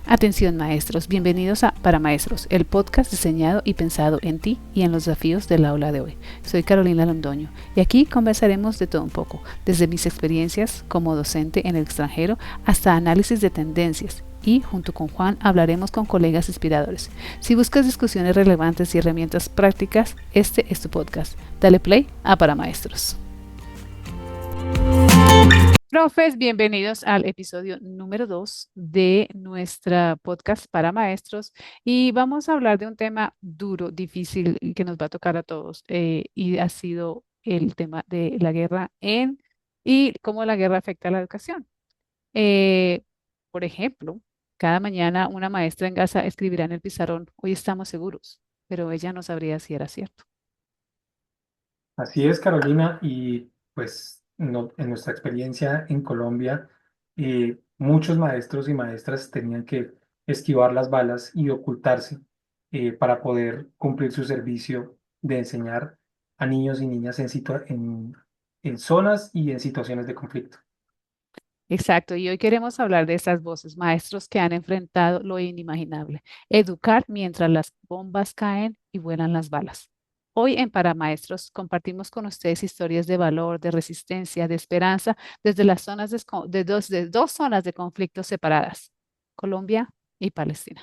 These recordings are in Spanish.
Atención maestros, bienvenidos a Para Maestros, el podcast diseñado y pensado en ti y en los desafíos del aula de hoy. Soy Carolina Londoño y aquí conversaremos de todo un poco, desde mis experiencias como docente en el extranjero hasta análisis de tendencias. Y junto con Juan hablaremos con colegas inspiradores. Si buscas discusiones relevantes y herramientas prácticas, este es tu podcast. Dale play a Para Maestros. Profes, bienvenidos al episodio número 2 de nuestra podcast para maestros y vamos a hablar de un tema duro, difícil y que nos va a tocar a todos y ha sido el tema de la guerra y cómo la guerra afecta a la educación. Eh, por ejemplo, cada mañana una maestra en Gaza escribirá en el pizarrón, hoy estamos seguros, pero ella no sabría si era cierto. Así es, Carolina, y pues en nuestra experiencia en Colombia, muchos maestros y maestras tenían que esquivar las balas y ocultarse para poder cumplir su servicio de enseñar a niños y niñas en zonas y en situaciones de conflicto. Exacto, y hoy queremos hablar de esas voces, maestros que han enfrentado lo inimaginable, educar mientras las bombas caen y vuelan las balas. Hoy en Para Maestros compartimos con ustedes historias de valor, de resistencia, de esperanza desde las zonas de dos zonas de conflicto separadas, Colombia y Palestina.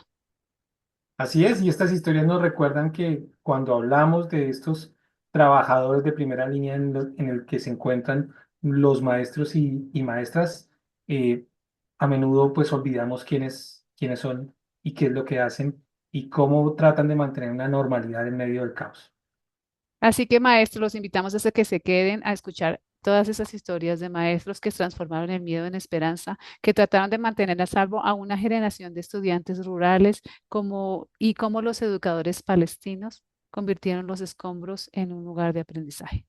Así es, y estas historias nos recuerdan que cuando hablamos de estos trabajadores de primera línea en el que se encuentran los maestros y maestras, eh, a menudo pues olvidamos quiénes son y qué es lo que hacen y cómo tratan de mantener una normalidad en medio del caos. Así que maestros, los invitamos a que se queden a escuchar todas esas historias de maestros que transformaron el miedo en esperanza, que trataron de mantener a salvo a una generación de estudiantes rurales y cómo los educadores palestinos convirtieron los escombros en un lugar de aprendizaje.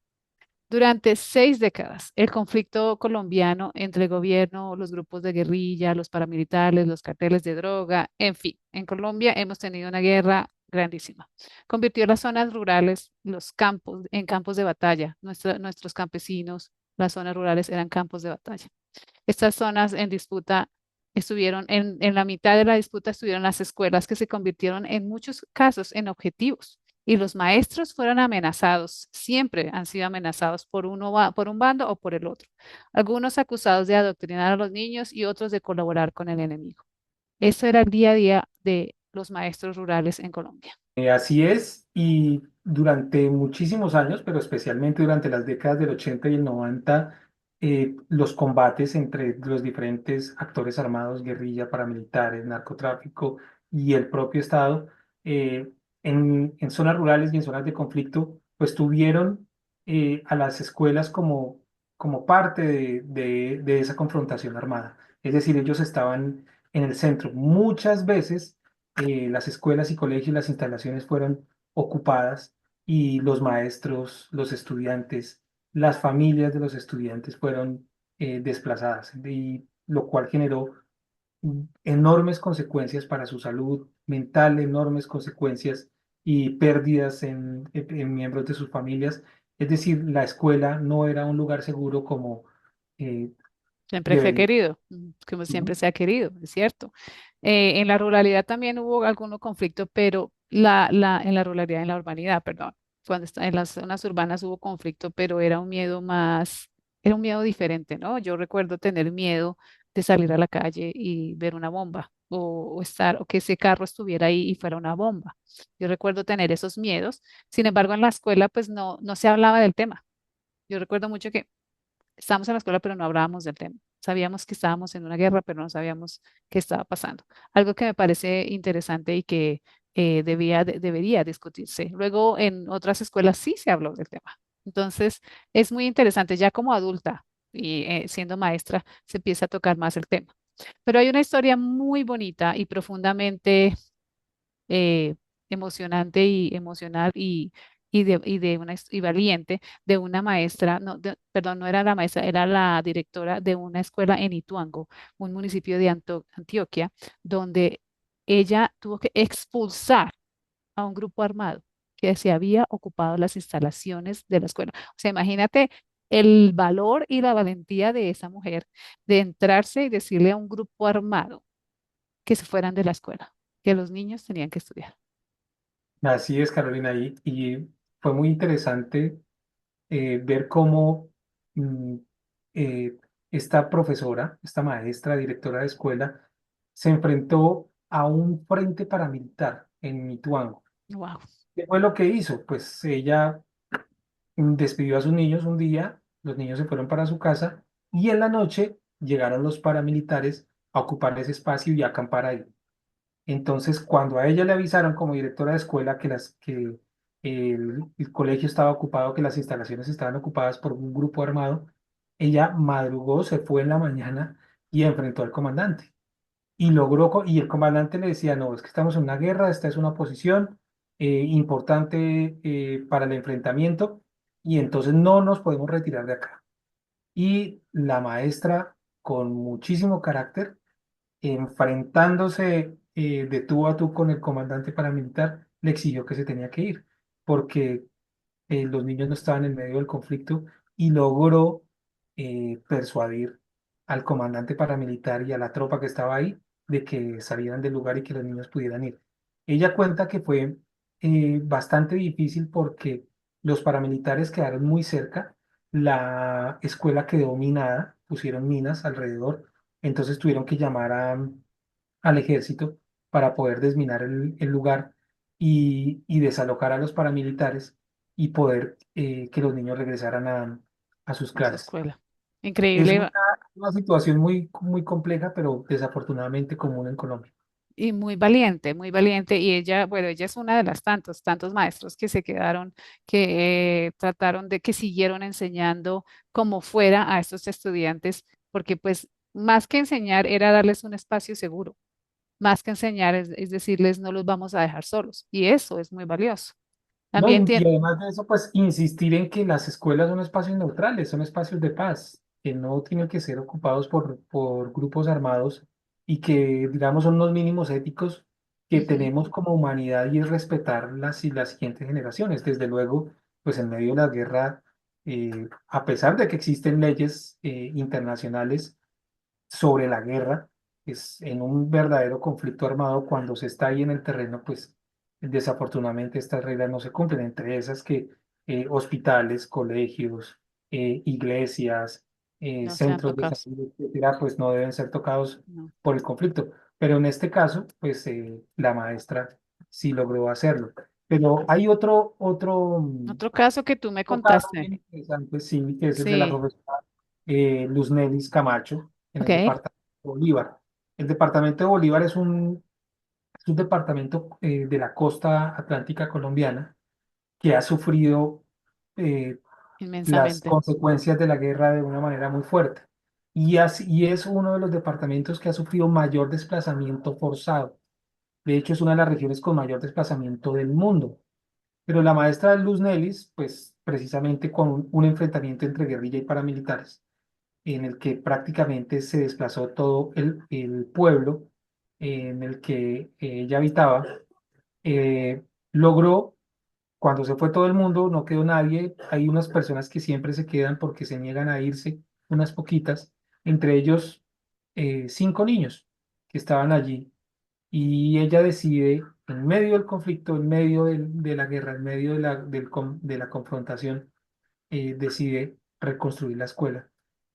Durante 6 décadas, el conflicto colombiano entre el gobierno, los grupos de guerrilla, los paramilitares, los carteles de droga, en fin, en Colombia hemos tenido una guerra grandísima. Convirtió las zonas rurales, los campos, en campos de batalla. Nuestros campesinos, las zonas rurales eran campos de batalla. Estas zonas en disputa estuvieron, en la mitad de la disputa estuvieron las escuelas que se convirtieron en muchos casos en objetivos y los maestros fueron amenazados, siempre han sido amenazados por un bando o por el otro. Algunos acusados de adoctrinar a los niños y otros de colaborar con el enemigo. Eso era el día a día de los maestros rurales en Colombia. Así es, y durante muchísimos años, pero especialmente durante las décadas del 80 y el 90, los combates entre los diferentes actores armados, guerrilla, paramilitares, narcotráfico y el propio Estado, eh, en zonas rurales y en zonas de conflicto, pues tuvieron a las escuelas como parte de esa confrontación armada. Es decir, ellos estaban en el centro. Muchas veces las escuelas y colegios, las instalaciones fueron ocupadas y los maestros, los estudiantes, las familias de los estudiantes fueron desplazadas, y lo cual generó enormes consecuencias para su salud mental, enormes consecuencias y pérdidas en miembros de sus familias. Es decir, la escuela no era un lugar seguro como eh, Siempre fue debería. querido, como siempre se ha querido, es cierto. En la ruralidad también hubo algunos conflictos, pero en la ruralidad, en la urbanidad, perdón, cuando está en las zonas urbanas hubo conflicto, pero era un miedo más, era un miedo diferente, ¿no? Yo recuerdo tener miedo de salir a la calle y ver una bomba o que ese carro estuviera ahí y fuera una bomba. Yo recuerdo tener esos miedos. Sin embargo, en la escuela pues no se hablaba del tema. Yo recuerdo mucho que estábamos en la escuela, pero no hablábamos del tema. Sabíamos que estábamos en una guerra, pero no sabíamos qué estaba pasando. Algo que me parece interesante y que debería discutirse. Luego, en otras escuelas sí se habló del tema. Entonces, es muy interesante. Ya como adulta y siendo maestra, se empieza a tocar más el tema. Pero hay una historia muy bonita y profundamente eh, emocionante y emocional y valiente de una maestra, no, perdón, no era la maestra, era la directora de una escuela en Ituango, un municipio de Antioquia, donde ella tuvo que expulsar a un grupo armado que se había ocupado las instalaciones de la escuela. O sea, imagínate el valor y la valentía de esa mujer de entrarse y decirle a un grupo armado que se fueran de la escuela, que los niños tenían que estudiar. Así es, Carolina, y fue muy interesante ver cómo mm, eh, esta profesora, esta maestra, directora de escuela, se enfrentó a un frente paramilitar en Mituango. Wow, ¿Qué fue lo que hizo? Pues ella despidió a sus niños un día, los niños se fueron para su casa y en la noche llegaron los paramilitares a ocupar ese espacio y a acampar ahí. Entonces, cuando a ella le avisaron como directora de escuela que el colegio estaba ocupado, que las instalaciones estaban ocupadas por un grupo armado, ella madrugó, se fue en la mañana y enfrentó al comandante. Y y el comandante le decía, no, es que estamos en una guerra, esta es una posición importante para el enfrentamiento y entonces no nos podemos retirar de acá. Y la maestra, con muchísimo carácter, enfrentándose de tú a tú con el comandante paramilitar, le exigió que se tenía que ir, porque los niños no estaban en medio del conflicto y logró persuadir al comandante paramilitar y a la tropa que estaba ahí de que salieran del lugar y que los niños pudieran ir. Ella cuenta que fue bastante difícil porque los paramilitares quedaron muy cerca, la escuela quedó minada, pusieron minas alrededor, entonces tuvieron que llamar al ejército para poder desminar el lugar y desalojar a los paramilitares y poder que los niños regresaran a sus a su clases. escuela. Es Increíble una situación muy compleja, pero desafortunadamente común en Colombia. y muy valiente, muy valiente. Y ella, bueno, ella es una de las tantos maestros que se quedaron, que trataron de que siguieron enseñando como fuera a estos estudiantes, porque pues más que enseñar era darles un espacio seguro, más que enseñar es decirles no los vamos a dejar solos. Y eso es muy valioso. No, También y tiene, además de eso, pues insistir en que las escuelas son espacios neutrales, son espacios de paz, que no tienen que ser ocupados por grupos armados y que, digamos, son unos mínimos éticos que tenemos como humanidad y es respetar las siguientes generaciones. Desde luego, pues en medio de la guerra, a pesar de que existen leyes internacionales sobre la guerra, es en un verdadero conflicto armado, cuando se está ahí en el terreno, pues desafortunadamente estas reglas no se cumplen, entre esas que hospitales, colegios, iglesias, no sean centros de tocados. salud, etcétera, pues no deben ser tocados No. por el conflicto. Pero en este caso, pues la maestra sí logró hacerlo. Pero hay Otro caso que tú me otro caso contaste. bien interesante, sí, que es el de la Sí, profesora Luz Nelis Camacho en el ok, departamento de Bolívar. El departamento de Bolívar es un departamento de la costa atlántica colombiana que ha sufrido eh, las inmensamente. consecuencias de la guerra de una manera muy fuerte. Y es uno de los departamentos que ha sufrido mayor desplazamiento forzado. De hecho, es una de las regiones con mayor desplazamiento del mundo. Pero la maestra Luz Nelis, pues precisamente con un enfrentamiento entre guerrilla y paramilitares, en el que prácticamente se desplazó todo el pueblo en el que ella habitaba, logró, cuando se fue todo el mundo, no quedó nadie, hay unas personas que siempre se quedan porque se niegan a irse, unas poquitas, entre ellos 5 niños que estaban allí, y ella decide, en medio del conflicto, en medio de la guerra, en medio de la confrontación, decide reconstruir la escuela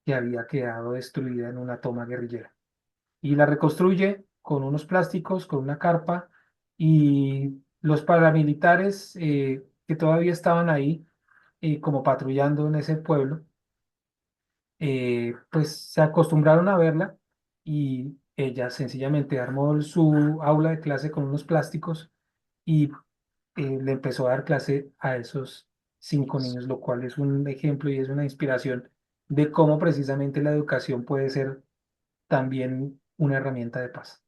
que había quedado destruida en una toma guerrillera. Y la reconstruye con unos plásticos, con una carpa, y los paramilitares que todavía estaban ahí, como patrullando en ese pueblo, pues se acostumbraron a verla y ella sencillamente armó su aula de clase con unos plásticos y le empezó a dar clase a esos 5 niños, lo cual es un ejemplo y es una inspiración de cómo precisamente la educación puede ser también una herramienta de paz.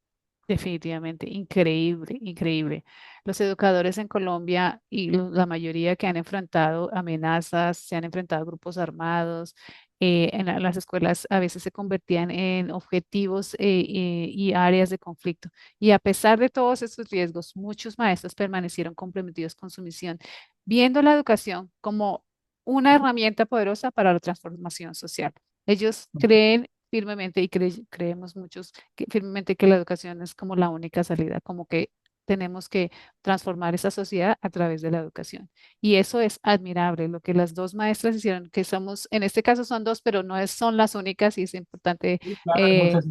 Definitivamente, increíble, increíble. Los educadores en Colombia y la mayoría que han enfrentado amenazas, se han enfrentado a grupos armados, las escuelas a veces se convertían en objetivos y áreas de conflicto. Y a pesar de todos estos riesgos, muchos maestros permanecieron comprometidos con su misión, viendo la educación como una herramienta poderosa para la transformación social. Ellos creen firmemente y creemos muchos firmemente que la educación es como la única salida, como que tenemos que transformar esa sociedad a través de la educación. Y eso es admirable, lo que las dos maestras hicieron, que somos, en este caso son dos, pero no son las únicas y es importante, Sí, claro, hay eh, muchas.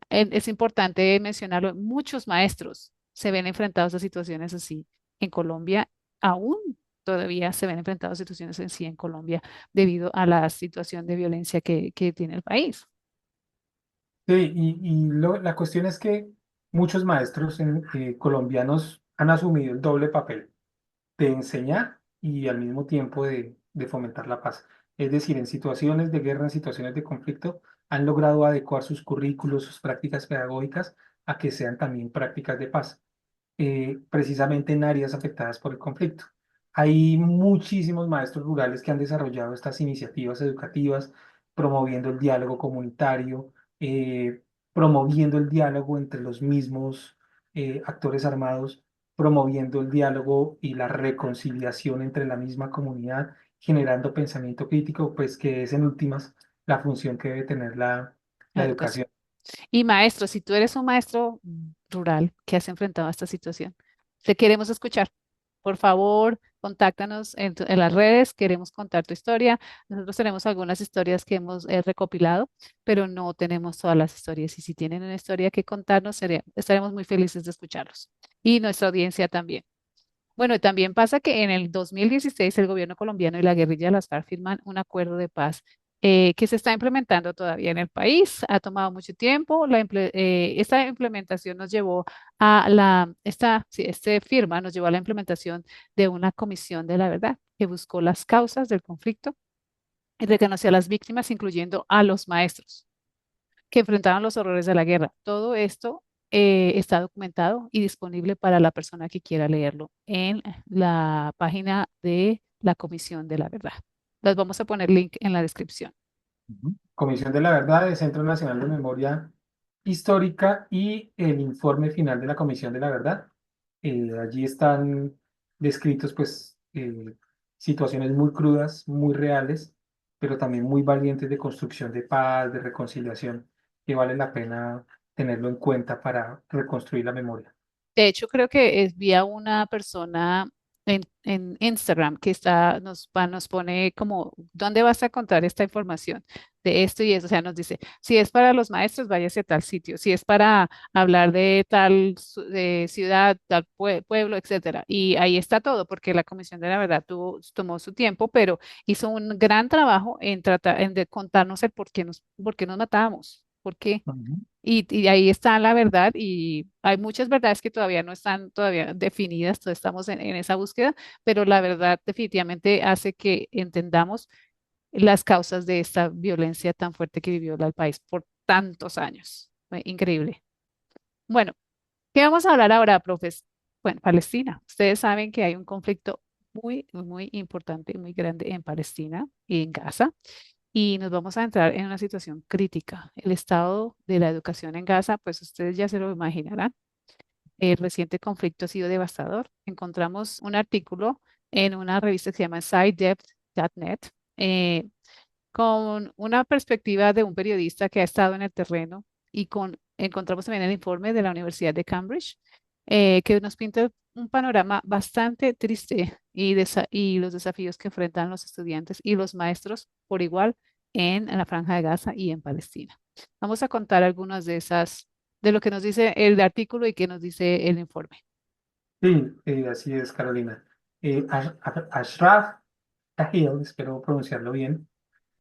es importante mencionarlo. Muchos maestros se ven enfrentados a situaciones así en Colombia, aún todavía se ven enfrentados a situaciones así en Colombia debido a la situación de violencia que tiene el país. Sí, la cuestión es que muchos maestros colombianos han asumido el doble papel de enseñar y al mismo tiempo de fomentar la paz. Es decir, en situaciones de guerra, en situaciones de conflicto, han logrado adecuar sus currículos, sus prácticas pedagógicas a que sean también prácticas de paz, precisamente en áreas afectadas por el conflicto. Hay muchísimos maestros rurales que han desarrollado estas iniciativas educativas, promoviendo el diálogo comunitario, promoviendo el diálogo entre los mismos actores armados, promoviendo el diálogo y la reconciliación entre la misma comunidad, generando pensamiento crítico, pues que es en últimas la función que debe tener La la educación. educación. Y maestro, si tú eres un maestro rural que has enfrentado a esta situación, te queremos escuchar. Por favor, contáctanos en las redes, queremos contar tu historia. Nosotros tenemos algunas historias que hemos recopilado, pero no tenemos todas las historias. Y si tienen una historia que contarnos, estaremos muy felices de escucharlos. Y nuestra audiencia también. Bueno, y también pasa que en el 2016 el gobierno colombiano y la guerrilla de las FARC firman un acuerdo de paz que se está implementando todavía en el país. Ha tomado mucho tiempo. Esta implementación nos llevó a este firma nos llevó a la implementación de una comisión de la verdad que buscó las causas del conflicto y reconoció a las víctimas, incluyendo a los maestros que enfrentaban los horrores de la guerra. Todo esto está documentado y disponible para la persona que quiera leerlo en la página de la Comisión de la Verdad. Les vamos a poner link en la descripción. Ujú. Comisión de la Verdad, el Centro Nacional de Memoria Histórica y el informe final de la Comisión de la Verdad. Allí están descritos pues situaciones muy crudas, muy reales, pero también muy valientes de construcción de paz, de reconciliación, que vale la pena tenerlo en cuenta para reconstruir la memoria. De hecho, creo que vi a una persona en Instagram que nos pone como, ¿dónde vas a encontrar esta información de esto y eso? O sea, nos dice, si es para los maestros, váyase a tal sitio. Si es para hablar de tal de ciudad, tal pueblo, etcétera. Y ahí está todo, porque la Comisión de la Verdad tomó su tiempo, pero hizo un gran trabajo en tratar, en de contarnos el por qué nos matábamos. ¿Por qué? Ujú. Y ahí está la verdad y hay muchas verdades que todavía no están todavía definidas, todavía estamos en esa búsqueda, pero la verdad definitivamente hace que entendamos las causas de esta violencia tan fuerte que vivió el país por tantos años. Fue increíble. Bueno, ¿qué vamos a hablar ahora, profes? Bueno, Palestina. Ustedes saben que hay un conflicto muy importante, muy grande en Palestina y en Gaza y nos vamos a entrar en una situación crítica. El estado de la educación en Gaza, pues ustedes ya se lo imaginarán. El reciente conflicto ha sido devastador. Encontramos un artículo en una revista que se llama SciDev.net eh, con una perspectiva de un periodista que ha estado en el terreno y encontramos también el informe de la Universidad de Cambridge que nos pinta un panorama bastante triste y los desafíos que enfrentan los estudiantes y los maestros por igual en la Franja de Gaza y en Palestina. Vamos a contar algunas de lo que nos dice el artículo y que nos dice el informe. Sí, así es, Carolina. Ashraf Tahil, espero pronunciarlo bien.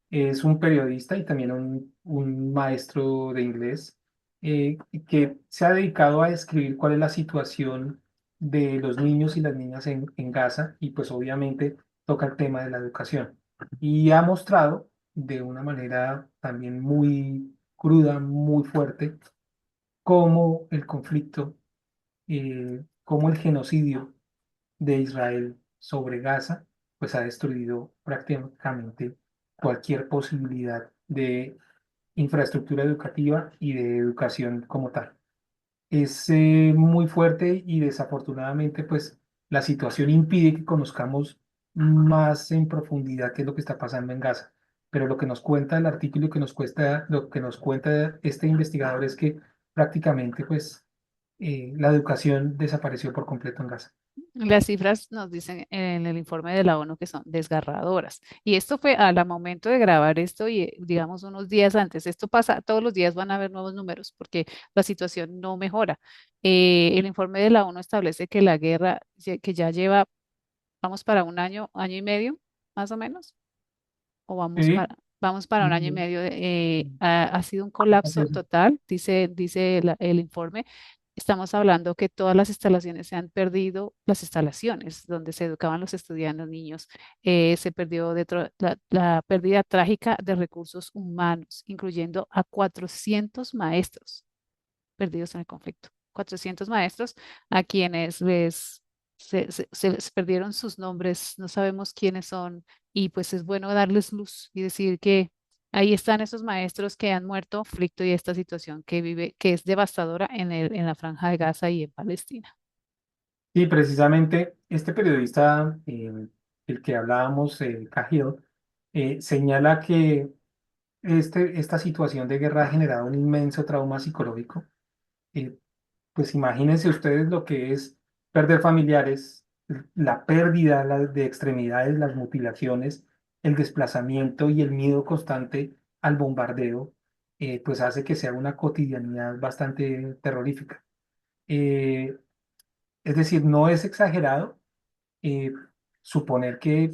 Es un periodista y también un maestro de inglés que se ha dedicado a describir cuál es la situación de los niños y las niñas en Gaza y pues obviamente toca el tema de la educación. Y ha mostrado de una manera también muy cruda, muy fuerte, cómo el conflicto, cómo el genocidio de Israel sobre Gaza, pues ha destruido prácticamente cualquier posibilidad de infraestructura educativa y de educación como tal. Es muy fuerte y desafortunadamente pues la situación impide que conozcamos más en profundidad qué es lo que está pasando en Gaza. pero lo que nos cuenta el artículo y lo que nos cuenta este investigador es que prácticamente pues la educación desapareció por completo en Gaza. Las cifras nos dicen en el informe de la ONU que son desgarradoras. Y esto fue al momento de grabar esto y digamos unos días antes. Esto pasa, todos los días van a haber nuevos números porque la situación no mejora. El informe de la ONU establece que la guerra, que ya lleva, vamos para un año, año y medio, más o menos, o Sí. vamos para un año y Mm, medio, ha sido un colapso total, dice el informe. Estamos hablando que todas las instalaciones se han perdido, las instalaciones donde se educaban los estudiantes, niños, se perdió la pérdida trágica de recursos humanos, incluyendo a 400 maestros perdidos en el conflicto. 400 maestros a quienes se perdieron sus nombres, no sabemos quiénes son, y pues es bueno darles luz y decir que ahí están esos maestros que han muerto en conflicto y esta situación que vive, que es devastadora en la Franja de Gaza y en Palestina. Y precisamente este periodista, el que hablábamos, Cahill, señala que esta situación de guerra ha generado un inmenso trauma psicológico. Eh, pues imagínense ustedes lo que es perder familiares, la pérdida de extremidades, las mutilaciones, el desplazamiento y el miedo constante al bombardeo, pues hace que sea una cotidianidad bastante terrorífica. Eh, es decir, no es exagerado eh, suponer que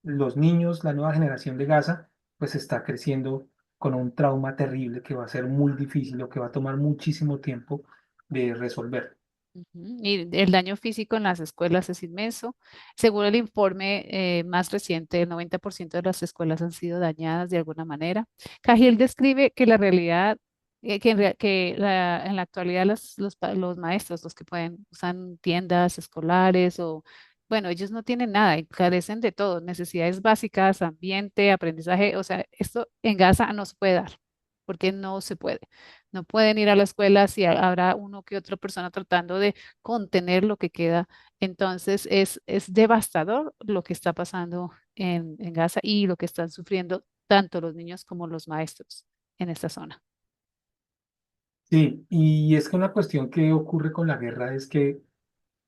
los niños, la nueva generación de Gaza, pues está creciendo con un trauma terrible que va a ser muy difícil o que va a tomar muchísimo tiempo de resolver. Ujú. Y el daño físico en las escuelas es inmenso. Según el informe más reciente, el 90% de las escuelas han sido dañadas de alguna manera. Cahill describe que la realidad, en la actualidad los maestros, los que pueden, usan tiendas escolares o, bueno, ellos no tienen nada y carecen de todo, necesidades básicas, ambiente, aprendizaje. O sea, esto en Gaza no se puede dar, porque no se puede. No pueden ir a la escuela si habrá uno que otra persona tratando de contener lo que queda. Entonces es devastador lo que está pasando en Gaza y lo que están sufriendo tanto los niños como los maestros en esta zona. Sí, y es que una cuestión que ocurre con la guerra es que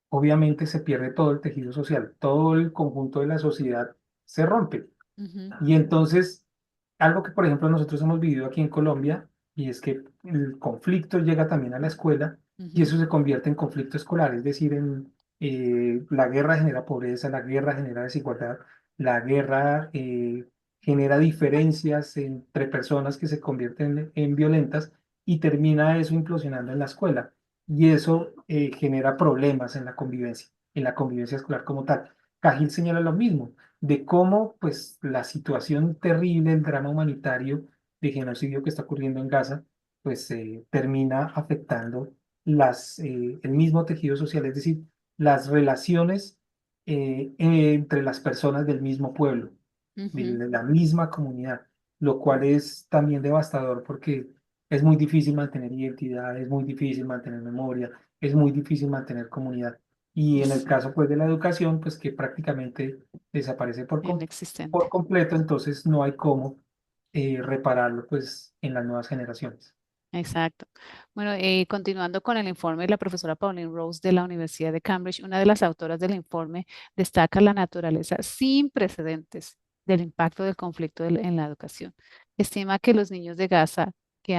obviamente se pierde todo el tejido social, todo el conjunto de la sociedad se rompe. Ujú, Y entonces, algo que por ejemplo nosotros hemos vivido aquí en Colombia, y es que el conflicto llega también a la escuela y ujú, eso se convierte en conflicto escolar, es decir, la guerra genera pobreza, la guerra genera desigualdad, la guerra genera diferencias entre personas que se convierten en violentas y termina eso implosionando en la escuela. Y eso genera problemas en la convivencia escolar como tal. Cahill señala lo mismo de cómo pues la situación terrible, el drama humanitario de genocidio que está ocurriendo en Gaza, pues termina afectando el mismo tejido social, es decir, las relaciones entre las personas del mismo pueblo, ujú. de la misma comunidad, lo cual es también devastador porque es muy difícil mantener identidad, es muy difícil mantener memoria, es muy difícil mantener comunidad. Y en el Es caso pues de la educación, pues que prácticamente desaparece por inexistente. completo, entonces no hay cómo repararlo pues en las nuevas generaciones. Exacto. Bueno, continuando con el informe, la profesora Pauline Rose de la Universidad de Cambridge, una de las autoras del informe, destaca la naturaleza sin precedentes del impacto del conflicto en la educación. Estima que los niños de Gaza que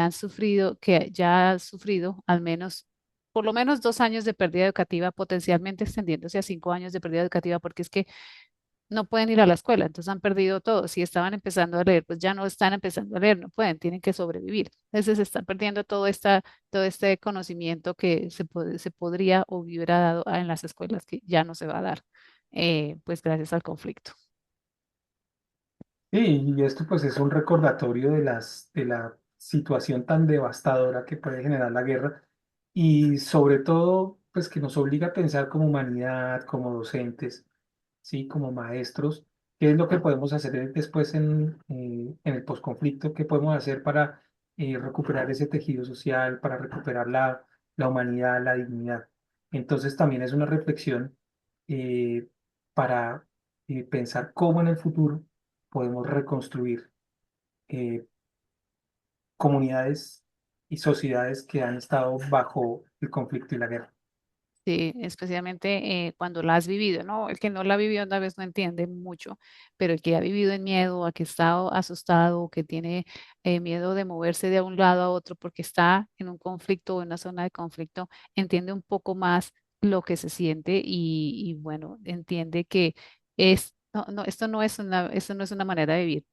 ya han sufrido al menos, por lo menos 2 años de pérdida educativa, potencialmente extendiéndose a 5 años de pérdida educativa, porque es que no pueden ir a la escuela, entonces han perdido todo. Si estaban empezando a leer, pues ya no están empezando a leer, no pueden, tienen que sobrevivir. Entonces se están perdiendo todo este conocimiento que se podría o hubiera dado en las escuelas, que ya no se va a dar, pues gracias al conflicto. Sí, y esto pues es un recordatorio de la situación tan devastadora que puede generar la guerra y sobre todo pues que nos obliga a pensar como humanidad, como docentes, ¿sí? Como maestros, qué es lo que podemos hacer después en el posconflicto, qué podemos hacer para recuperar ese tejido social, para recuperar la humanidad, la dignidad. Entonces también es una reflexión para pensar cómo en el futuro podemos reconstruir. eh, comunidades y sociedades que han estado bajo el conflicto y la guerra. Sí, especialmente cuando la has vivido, ¿no? El que no la ha vivido tal vez no entiende mucho, pero el que ha vivido en miedo, a que está asustado, que tiene miedo de moverse de un lado a otro porque está en un conflicto o en una zona de conflicto, entiende un poco más lo que se siente y bueno, entiende que esto no es una manera de vivir,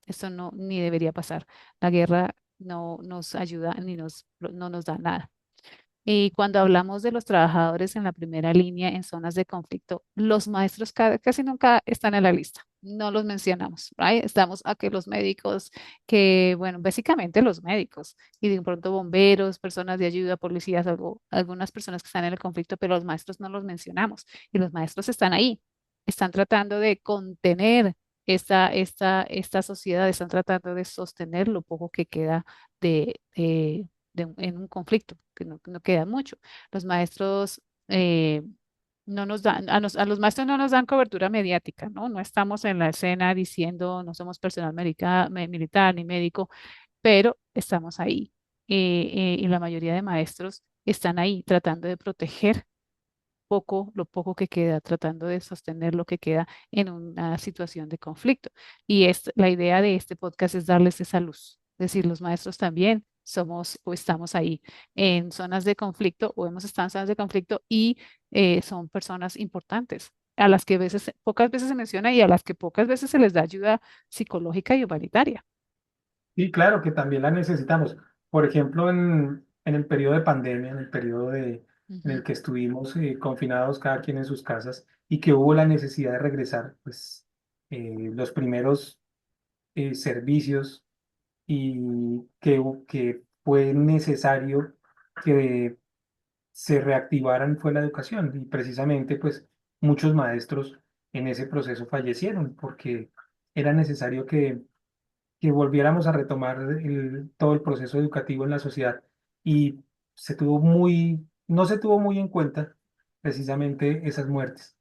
esto no ni debería pasar. La guerra no nos ayuda ni no nos da nada. Y cuando hablamos de los trabajadores en la primera línea en zonas de conflicto, los maestros casi nunca están en la lista. No los mencionamos, ¿right? Estamos a que los médicos, que, bueno, básicamente los médicos y de pronto bomberos, personas de ayuda, policías, algunas personas que están en el conflicto, pero los maestros no los mencionamos. Y los maestros están ahí, están tratando de contener esta sociedad, están tratando de sostener lo poco que queda en un conflicto, que no queda mucho. Los maestros no nos dan, a los maestros no nos dan cobertura mediática, ¿no? No estamos en la escena diciendo, no somos personal militar ni médico, pero estamos ahí. Y la mayoría de maestros están ahí tratando de proteger lo poco que queda, tratando de sostener lo que queda en una situación de conflicto. Y la idea de este podcast es darles esa luz, es decir, los maestros también somos o estamos ahí en zonas de conflicto o hemos estado en zonas de conflicto y son personas importantes a las que pocas veces se menciona y a las que pocas veces se les da ayuda psicológica y humanitaria. Y claro que también la necesitamos. Por ejemplo, en el periodo de pandemia, en el periodo en el Ujú. que estuvimos confinados cada quien en sus casas y que hubo la necesidad de regresar, pues los primeros servicios y que fue necesario que se reactivaran fue la educación y precisamente pues muchos maestros en ese proceso fallecieron porque era necesario que volviéramos a retomar todo el proceso educativo en la sociedad y no se tuvo muy en cuenta precisamente esas muertes.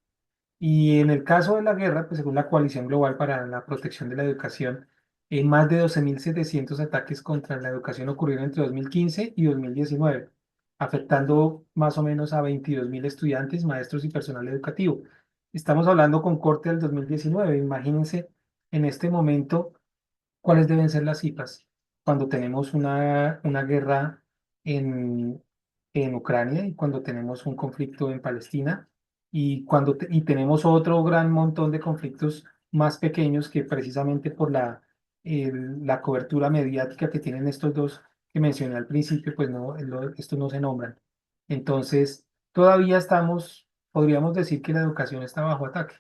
Y en el caso de la guerra, pues según la Coalición Global para la Protección de la Educación, más de 12.700 ataques contra la educación ocurrieron entre 2015 y 2019, afectando más o menos a 22.000 estudiantes, maestros y personal educativo. Estamos hablando con corte del 2019. Imagínense en este momento cuáles deben ser las cifras cuando tenemos una guerra en, en Ucrania y cuando tenemos un conflicto en Palestina y tenemos otro gran montón de conflictos más pequeños que precisamente por la cobertura mediática que tienen estos dos que mencioné al principio, pues no, estos no se nombran. Entonces, todavía podríamos decir que la educación está bajo ataque.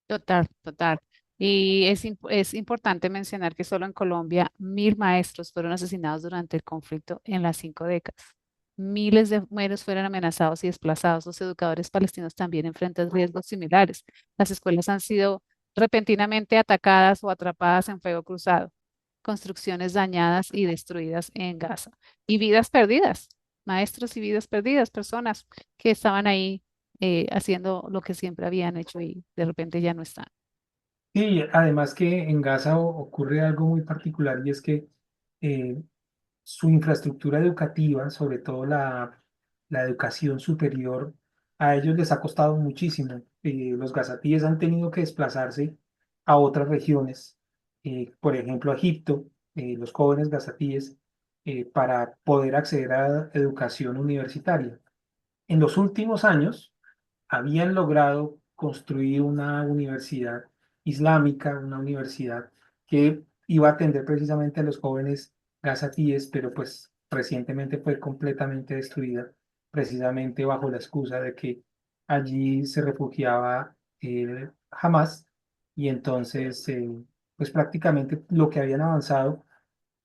Total, total. Y es importante mencionar que solo en Colombia 1.000 maestros fueron asesinados durante el conflicto en las 5 décadas. Miles de mujeres fueron amenazados y desplazados. Los educadores palestinos también enfrentan riesgos similares. Las escuelas han sido repentinamente atacadas o atrapadas en fuego cruzado. Construcciones dañadas y destruidas en Gaza. Y vidas perdidas. Maestros y vidas perdidas. Personas que estaban ahí haciendo lo que siempre habían hecho y de repente ya no están. Y además que en Gaza ocurre algo muy particular y es que eh, su infraestructura educativa, sobre todo la educación superior, a ellos les ha costado muchísimo. Los gazatíes han tenido que desplazarse a otras regiones, por ejemplo a Egipto, los jóvenes gazatíes, para poder acceder a educación universitaria. En los últimos años, habían logrado construir una universidad islámica, una universidad que iba a atender precisamente a los jóvenes gazatíes, pero pues recientemente fue completamente destruida, precisamente bajo la excusa de que allí se refugiaba Hamas y entonces pues prácticamente lo que habían avanzado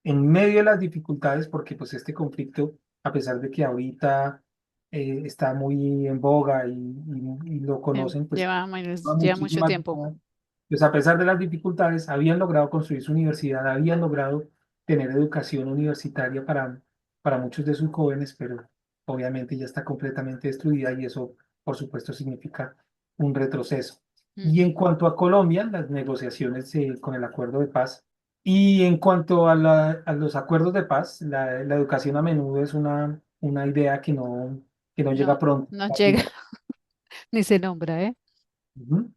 en medio de las dificultades, porque pues este conflicto, a pesar de que ahorita está muy en boga y lo conocen, pues lleva Lleva mucho muchísimas tiempo. décadas. Pues a pesar de las dificultades, habían logrado construir su universidad, habían logrado tener educación universitaria para muchos de sus jóvenes, pero obviamente ya está completamente destruida y eso, por supuesto, significa un retroceso. Y en Ujú. cuanto a Colombia, las negociaciones con el acuerdo de paz, Y en cuanto a, a los acuerdos de paz, la educación a menudo es una idea que no llega No, pronto. no llega, ni se nombra, ¿eh? Ujú.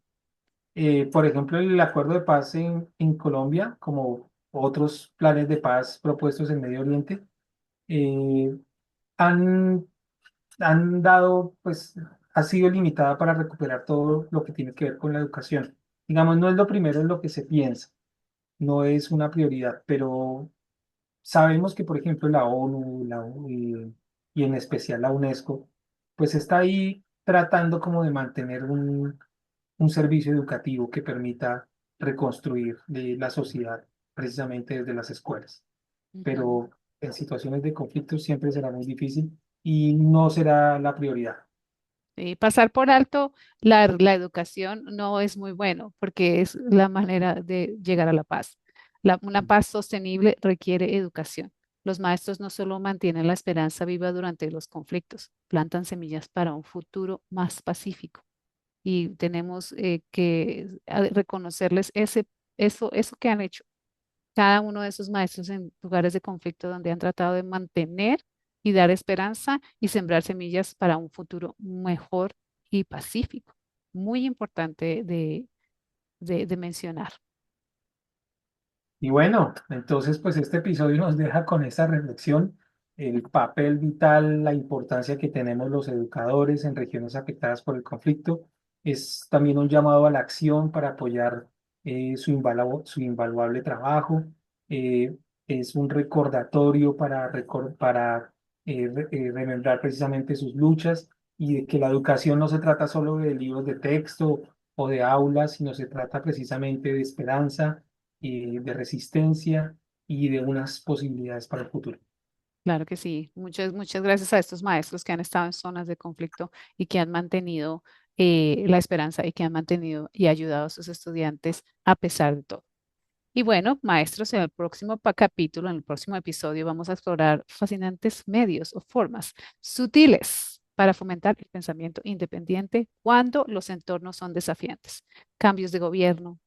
Por ejemplo, el acuerdo de paz en Colombia, como otros planes de paz propuestos en Medio Oriente, eh, han, han dado, pues, ha sido limitada para recuperar todo lo que tiene que ver con la educación. Digamos, no es lo primero en lo que se piensa, no es una prioridad, pero sabemos que, por ejemplo, la ONU, y en especial la UNESCO, pues está ahí tratando como de mantener un servicio educativo que permita reconstruir la sociedad precisamente desde las escuelas. Ujú. Pero en situaciones de conflicto siempre será muy difícil y no será la prioridad. Pasar por alto la educación no es muy bueno porque es la manera de llegar a la paz. Una paz sostenible requiere educación. Los maestros no solo mantienen la esperanza viva durante los conflictos, plantan semillas para un futuro más pacífico y tenemos que reconocerles eso que han hecho cada uno de esos maestros en lugares de conflicto donde han tratado de mantener y dar esperanza y sembrar semillas para un futuro mejor y pacífico. Muy importante de mencionar. Y bueno, entonces pues este episodio nos deja con esa reflexión, el papel vital, la importancia que tenemos los educadores en regiones afectadas por el conflicto. Es también un llamado a la acción para apoyar su invaluable trabajo. Eh, es un recordatorio para remembrar precisamente sus luchas y de que la educación no se trata solo de libros de texto o de aulas, sino se trata precisamente de esperanza, de resistencia y de unas posibilidades para el futuro. Claro que sí. Muchas gracias a estos maestros que han estado en zonas de conflicto y que han mantenido la esperanza y que han mantenido y ayudado a sus estudiantes a pesar de todo. Y bueno, maestros, en el próximo capítulo, en el próximo episodio, vamos a explorar fascinantes medios o formas sutiles para fomentar el pensamiento independiente cuando los entornos son desafiantes. Cambios de gobierno,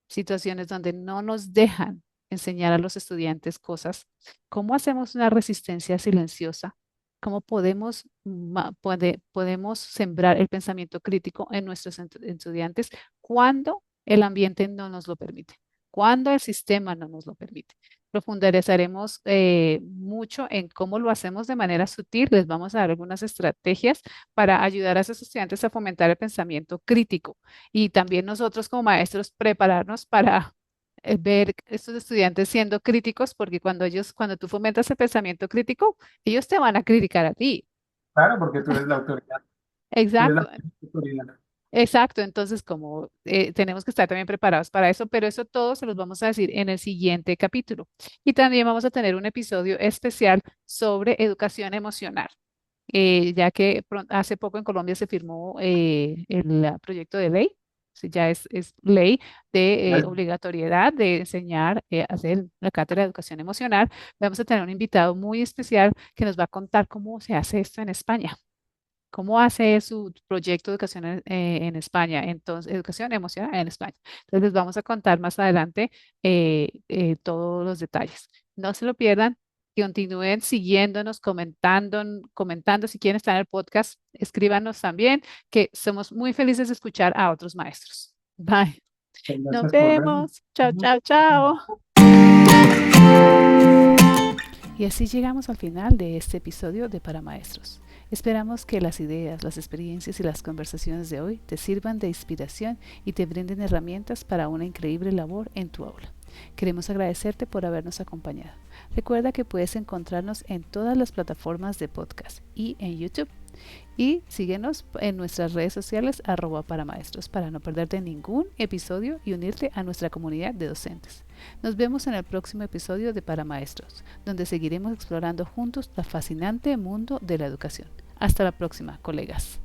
situaciones donde no nos dejan enseñar a los estudiantes cosas. ¿Cómo hacemos una resistencia silenciosa? ¿Cómo podemos sembrar el pensamiento crítico en nuestros estudiantes cuando el ambiente no nos lo permite? Cuando el sistema no nos lo permite. Profundizaremos mucho en cómo lo hacemos de manera sutil. Les vamos a dar algunas estrategias para ayudar a esos estudiantes a fomentar el pensamiento crítico y también nosotros como maestros prepararnos para ver estos estudiantes siendo críticos, porque cuando tú fomentas el pensamiento crítico, ellos te van a criticar a ti. Claro, porque tú eres la autoridad, tú eres Exacto. la autoridad. Exacto, entonces como tenemos que estar también preparados para eso, pero eso todo se los vamos a decir en el siguiente capítulo. Y también vamos a tener un episodio especial sobre educación emocional, ya que hace poco en Colombia se firmó el proyecto de ley, sí, ya es ley de obligatoriedad de enseñar, hacer la cátedra de educación emocional. Vamos a tener un invitado muy especial que nos va a contar cómo se hace esto en España. ¿Cómo hace su proyecto de educación en España? Entonces, educación emocional en España. Entonces, les vamos a contar más adelante todos los detalles. No se lo pierdan. Continúen siguiéndonos, comentando. Si quieren estar en el podcast, escríbanos también, que somos muy felices de escuchar a otros maestros. Bye. Nos Gracias por vernos. vemos. Chao, chao, chao. Y así llegamos al final de este episodio de Para Maestros. Esperamos que las ideas, las experiencias y las conversaciones de hoy te sirvan de inspiración y te brinden herramientas para una increíble labor en tu aula. Queremos agradecerte por habernos acompañado. Recuerda que puedes encontrarnos en todas las plataformas de podcast y en YouTube. Y síguenos en nuestras redes sociales @paramaestros para no perderte ningún episodio y unirte a nuestra comunidad de docentes. Nos vemos en el próximo episodio de Para Maestros, donde seguiremos explorando juntos el fascinante mundo de la educación. Hasta la próxima, colegas.